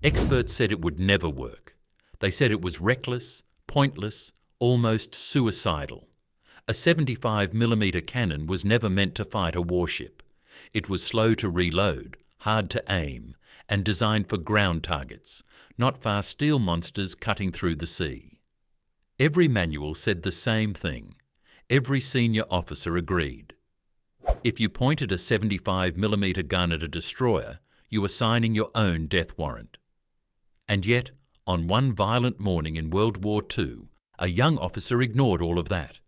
Experts said it would never work. They said it was reckless, pointless, almost suicidal. A 75mm cannon was never meant to fight a warship. It was slow to reload, hard to aim, and designed for ground targets, not fast steel monsters cutting through the sea. Every manual said the same thing. Every senior officer agreed. If you pointed a 75mm gun at a destroyer, you were signing your own death warrant. And yet, on one violent morning in World War II, a young officer ignored all of that.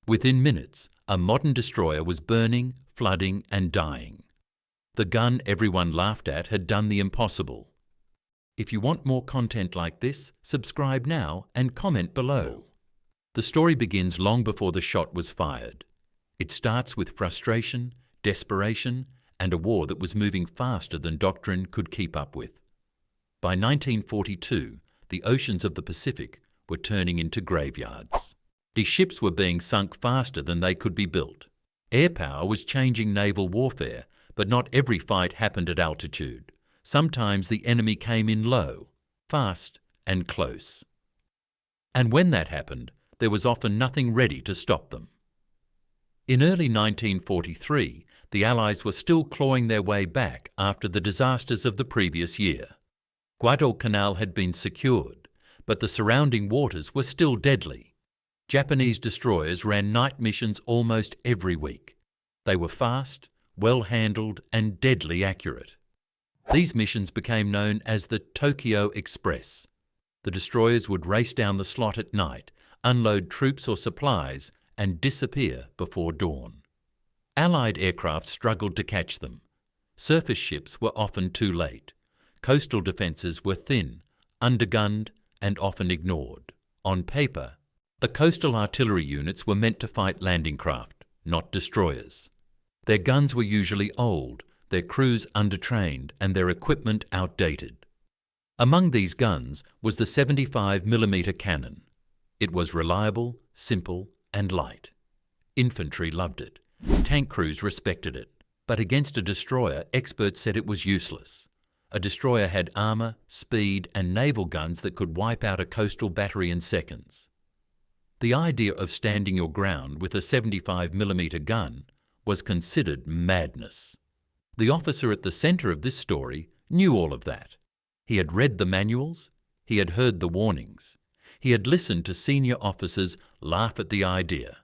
Within minutes, a modern destroyer was burning, flooding, and dying. The gun everyone laughed at had done the impossible. If you want more content like this, subscribe now and comment below. The story begins long before the shot was fired. It starts with frustration, desperation, and a war that was moving faster than doctrine could keep up with. By 1942, the oceans of the Pacific were turning into graveyards. The ships were being sunk faster than they could be built. Air power was changing naval warfare, but not every fight happened at altitude. Sometimes the enemy came in low, fast and close. And when that happened, there was often nothing ready to stop them. In early 1943, the Allies were still clawing their way back after the disasters of the previous year. Guadalcanal had been secured, but the surrounding waters were still deadly. Japanese destroyers ran night missions almost every week. They were fast, well-handled, and deadly accurate. These missions became known as the Tokyo Express. The destroyers would race down the slot at night, unload troops or supplies, and disappear before dawn. Allied aircraft struggled to catch them. Surface ships were often too late. Coastal defences were thin, undergunned, and often ignored. On paper, the coastal artillery units were meant to fight landing craft, not destroyers. Their guns were usually old, their crews undertrained, and their equipment outdated. Among these guns was the 75mm cannon. It was reliable, simple, and light. Infantry loved it. Tank crews respected it. But against a destroyer, experts said it was useless. A destroyer had armour, speed, and naval guns that could wipe out a coastal battery in seconds. The idea of standing your ground with a 75mm gun was considered madness. The officer at the centre of this story knew all of that. He had read the manuals, he had heard the warnings, he had listened to senior officers laugh at the idea.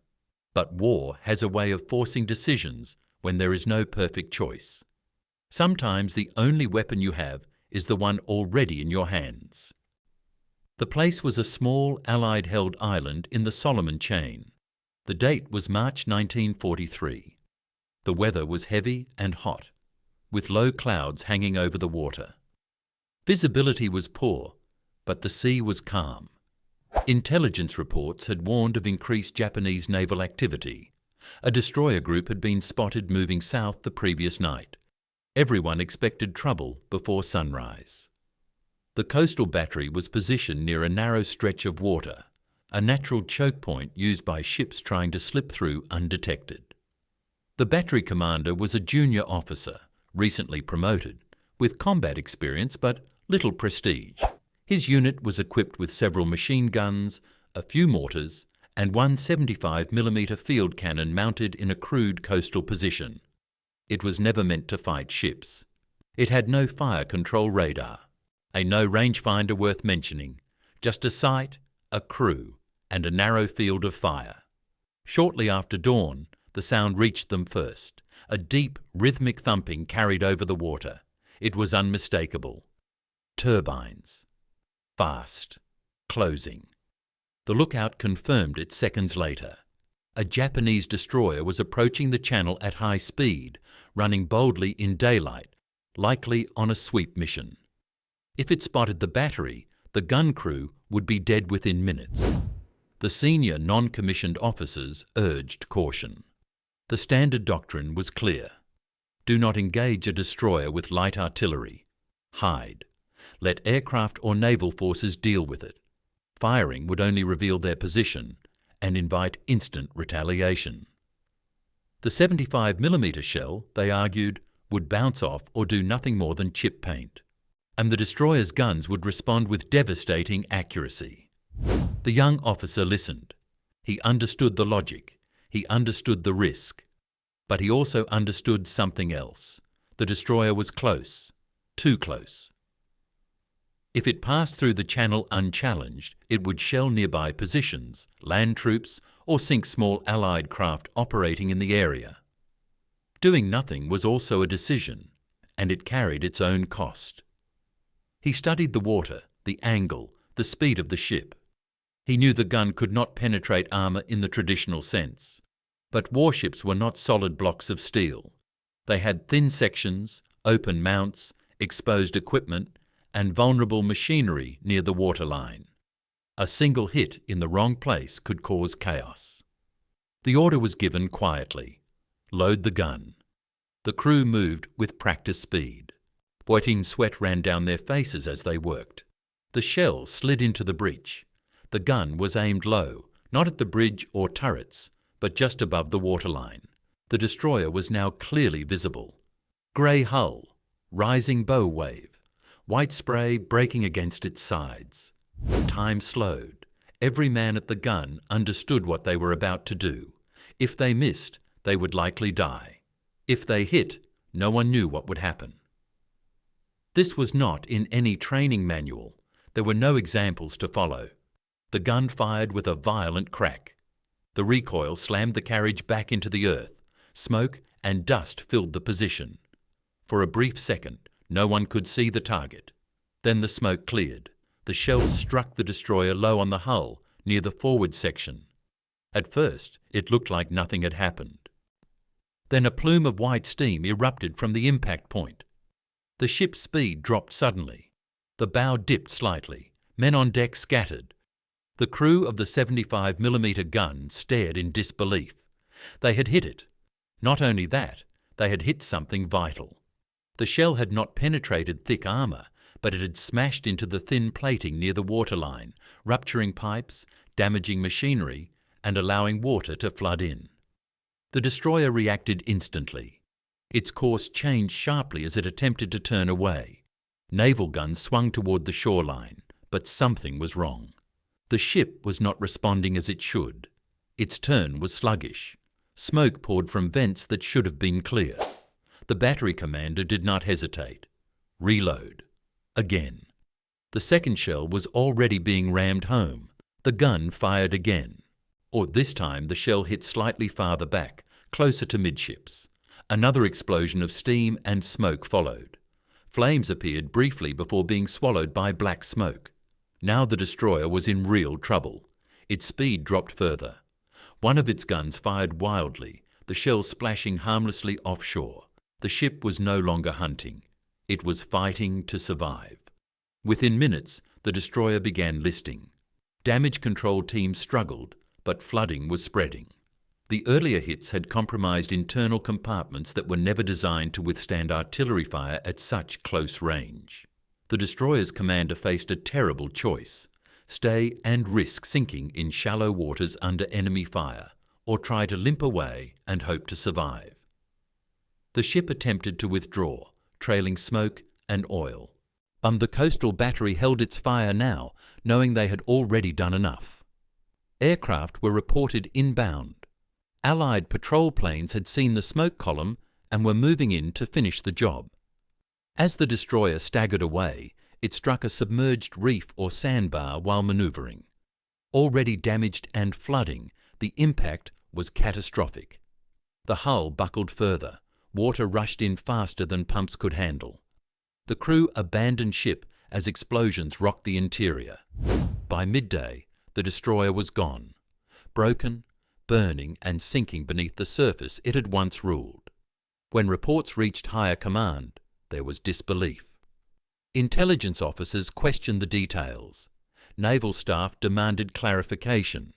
But war has a way of forcing decisions when there is no perfect choice. Sometimes the only weapon you have is the one already in your hands. The place was a small Allied-held island in the Solomon Chain. The date was March 1943. The weather was heavy and hot, with low clouds hanging over the water. Visibility was poor, but the sea was calm. Intelligence reports had warned of increased Japanese naval activity. A destroyer group had been spotted moving south the previous night. Everyone expected trouble before sunrise. The coastal battery was positioned near a narrow stretch of water, a natural choke point used by ships trying to slip through undetected. The battery commander was a junior officer, recently promoted, with combat experience but little prestige. His unit was equipped with several machine guns, a few mortars, and one 75mm field cannon mounted in a crude coastal position. It was never meant to fight ships. It had no fire control radar, no rangefinder worth mentioning, just a sight, a crew, and a narrow field of fire. Shortly after dawn, the sound reached them first. A deep, rhythmic thumping carried over the water. It was unmistakable. Turbines. Fast. Closing. The lookout confirmed it seconds later. A Japanese destroyer was approaching the channel at high speed, running boldly in daylight, likely on a sweep mission. If it spotted the battery, the gun crew would be dead within minutes. The senior non-commissioned officers urged caution. The standard doctrine was clear. Do not engage a destroyer with light artillery. Hide. Let aircraft or naval forces deal with it. Firing would only reveal their position and invite instant retaliation. The 75mm shell, they argued, would bounce off or do nothing more than chip paint. and the destroyer's guns would respond with devastating accuracy. The young officer listened. He understood the logic. He understood the risk. But he also understood something else. The destroyer was close, too close. If it passed through the channel unchallenged, it would shell nearby positions, land troops, or sink small Allied craft operating in the area. Doing nothing was also a decision, and it carried its own cost. He studied the water, the angle, the speed of the ship. He knew the gun could not penetrate armour in the traditional sense. But warships were not solid blocks of steel. They had thin sections, open mounts, exposed equipment, and vulnerable machinery near the waterline. A single hit in the wrong place could cause chaos. The order was given quietly. Load the gun. The crew moved with practice speed. Boiting sweat ran down their faces as they worked. The shell slid into the breech. The gun was aimed low, not at the bridge or turrets, but just above the waterline. The destroyer was now clearly visible. Grey hull, rising bow wave, white spray breaking against its sides. Time slowed. Every man at the gun understood what they were about to do. If they missed, they would likely die. If they hit, no one knew what would happen. This was not in any training manual. There were no examples to follow. The gun fired with a violent crack. The recoil slammed the carriage back into the earth. Smoke and dust filled the position. For a brief second, no one could see the target. Then the smoke cleared. The shell struck the destroyer low on the hull, near the forward section. At first, it looked like nothing had happened. Then a plume of white steam erupted from the impact point. The ship's speed dropped suddenly. The bow dipped slightly. Men on deck scattered. The crew of the 75mm gun stared in disbelief. They had hit it. Not only that, they had hit something vital. The shell had not penetrated thick armour, but it had smashed into the thin plating near the waterline, rupturing pipes, damaging machinery, and allowing water to flood in. The destroyer reacted instantly. Its course changed sharply as it attempted to turn away. Naval guns swung toward the shoreline, but something was wrong. The ship was not responding as it should. Its turn was sluggish. Smoke poured from vents that should have been clear. The battery commander did not hesitate. Reload. Again. The second shell was already being rammed home. The gun fired again. Or this time the shell hit slightly farther back, closer to midships. Another explosion of steam and smoke followed. Flames appeared briefly before being swallowed by black smoke. Now the destroyer was in real trouble. Its speed dropped further. One of its guns fired wildly, the shell splashing harmlessly offshore. The ship was no longer hunting. It was fighting to survive. Within minutes, the destroyer began listing. Damage control teams struggled, but flooding was spreading. The earlier hits had compromised internal compartments that were never designed to withstand artillery fire at such close range. The destroyer's commander faced a terrible choice: stay and risk sinking in shallow waters under enemy fire, or try to limp away and hope to survive. The ship attempted to withdraw, trailing smoke and oil. The coastal battery held its fire now, knowing they had already done enough. Aircraft were reported inbound. Allied patrol planes had seen the smoke column and were moving in to finish the job. As the destroyer staggered away, it struck a submerged reef or sandbar while manoeuvring. Already damaged and flooding, the impact was catastrophic. The hull buckled further. Water rushed in faster than pumps could handle. The crew abandoned ship as explosions rocked the interior. By midday, the destroyer was gone. Broken, burning and sinking beneath the surface it had once ruled. When reports reached higher command, there was disbelief. Intelligence officers questioned the details. Naval staff demanded clarification.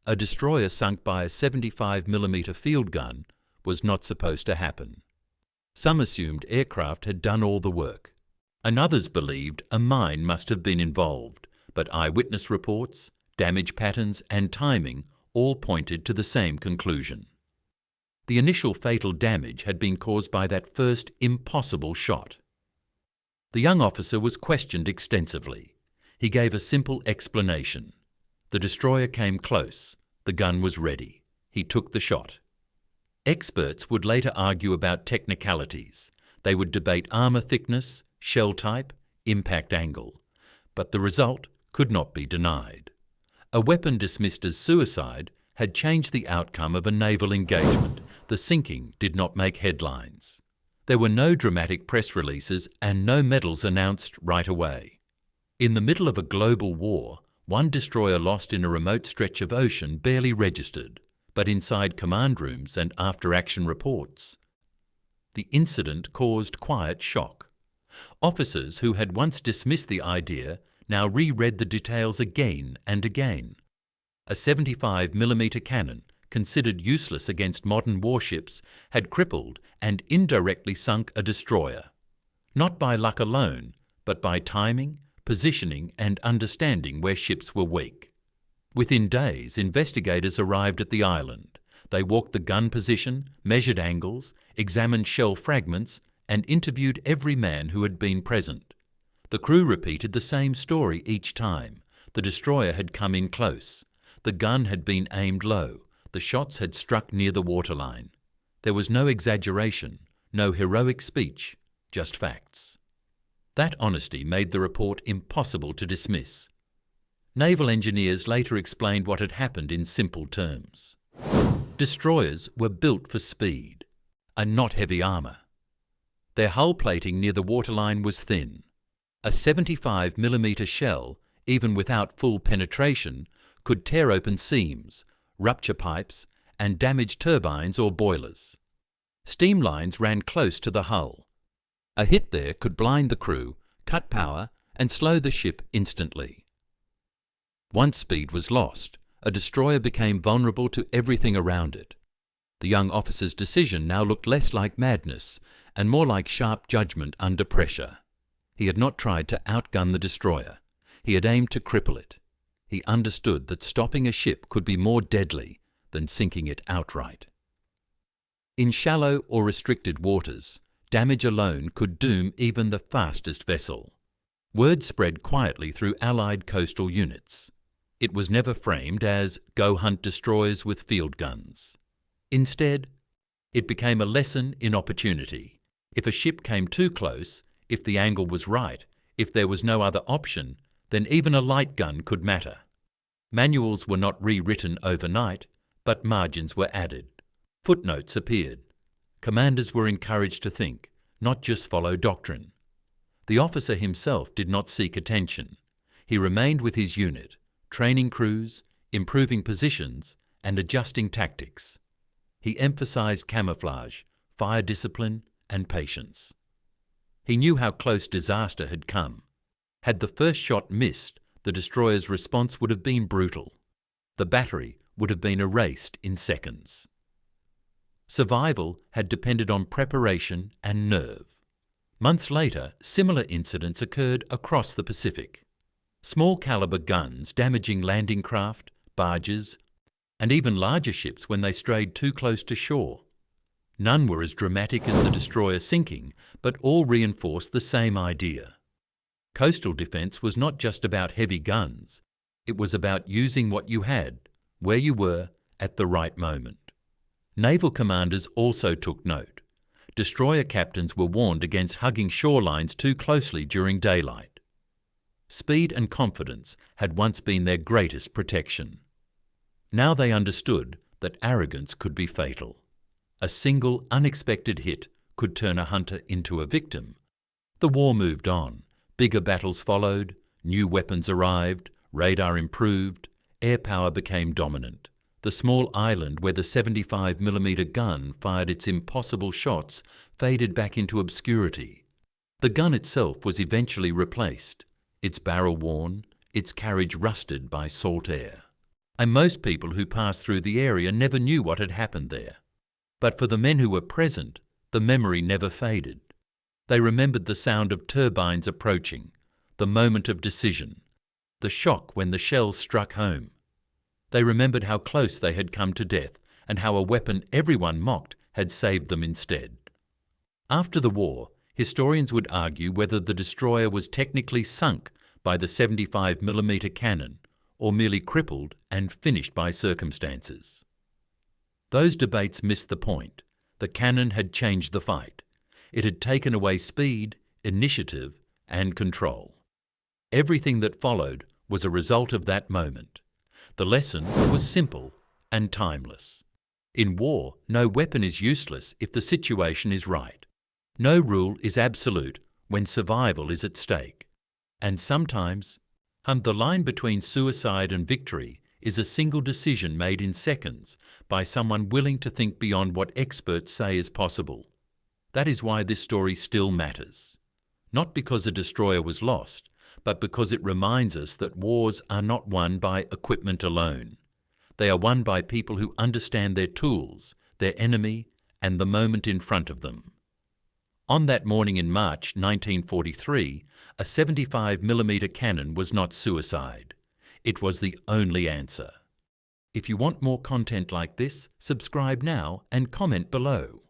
A destroyer sunk by a 75mm field gun was not supposed to happen. Some assumed aircraft had done all the work. And others believed a mine must have been involved, but eyewitness reports, damage patterns and timing all pointed to the same conclusion. The initial fatal damage had been caused by that first impossible shot. The young officer was questioned extensively. He gave a simple explanation. The destroyer came close. The gun was ready. He took the shot. Experts would later argue about technicalities. They would debate armour thickness, shell type, impact angle. But the result could not be denied. A weapon dismissed as suicide had changed the outcome of a naval engagement. The sinking did not make headlines. There were no dramatic press releases and no medals announced right away. In the middle of a global war, one destroyer lost in a remote stretch of ocean barely registered, but inside command rooms and after-action reports, the incident caused quiet shock. Officers who had once dismissed the idea now reread the details again and again. A 75mm cannon, considered useless against modern warships, had crippled and indirectly sunk a destroyer. Not by luck alone, but by timing, positioning and understanding where ships were weak. Within days, investigators arrived at the island. They walked the gun position, measured angles, examined shell fragments, and interviewed every man who had been present. The crew repeated the same story each time. The destroyer had come in close. The gun had been aimed low. The shots had struck near the waterline. There was no exaggeration, no heroic speech, just facts. That honesty made the report impossible to dismiss. Naval engineers later explained what had happened in simple terms. Destroyers were built for speed, and not heavy armour. Their hull plating near the waterline was thin. A 75mm shell, even without full penetration, could tear open seams, rupture pipes, and damage turbines or boilers. Steam lines ran close to the hull. A hit there could blind the crew, cut power, and slow the ship instantly. Once speed was lost, a destroyer became vulnerable to everything around it. The young officer's decision now looked less like madness and more like sharp judgment under pressure. He had not tried to outgun the destroyer. He had aimed to cripple it. He understood that stopping a ship could be more deadly than sinking it outright. In shallow or restricted waters, damage alone could doom even the fastest vessel. Word spread quietly through Allied coastal units. It was never framed as "go hunt destroyers with field guns." Instead, it became a lesson in opportunity. If a ship came too close, if the angle was right, if there was no other option, then even a light gun could matter. Manuals were not rewritten overnight, but margins were added. Footnotes appeared. Commanders were encouraged to think, not just follow doctrine. The officer himself did not seek attention. He remained with his unit, training crews, improving positions, and adjusting tactics. He emphasized camouflage, fire discipline, and patience. He knew how close disaster had come. Had the first shot missed, the destroyer's response would have been brutal. The battery would have been erased in seconds. Survival had depended on preparation and nerve. Months later, similar incidents occurred across the Pacific. Small caliber guns damaging landing craft, barges, and even larger ships when they strayed too close to shore. None were as dramatic as the destroyer sinking, but all reinforced the same idea. Coastal defence was not just about heavy guns. It was about using what you had, where you were, at the right moment. Naval commanders also took note. Destroyer captains were warned against hugging shorelines too closely during daylight. Speed and confidence had once been their greatest protection. Now they understood that arrogance could be fatal. A single unexpected hit could turn a hunter into a victim. The war moved on. Bigger battles followed, new weapons arrived, radar improved, air power became dominant. The small island where the 75mm gun fired its impossible shots faded back into obscurity. The gun itself was eventually replaced, its barrel worn, its carriage rusted by salt air. And most people who passed through the area never knew what had happened there. But for the men who were present, the memory never faded. They remembered the sound of turbines approaching, the moment of decision, the shock when the shells struck home. They remembered how close they had come to death and how a weapon everyone mocked had saved them instead. After the war, Historians would argue whether the destroyer was technically sunk by the 75mm cannon or merely crippled and finished by circumstances. Those debates missed the point. The cannon had changed the fight. It had taken away speed, initiative, and control. Everything that followed was a result of that moment. The lesson was simple and timeless. In war, no weapon is useless if the situation is right. No rule is absolute when survival is at stake. And sometimes, the line between suicide and victory is a single decision made in seconds by someone willing to think beyond what experts say is possible. That is why this story still matters. Not because a destroyer was lost, but because it reminds us that wars are not won by equipment alone. They are won by people who understand their tools, their enemy, and the moment in front of them. On that morning in March 1943, a 75mm cannon was not suicide. It was the only answer. If you want more content like this, subscribe now and comment below.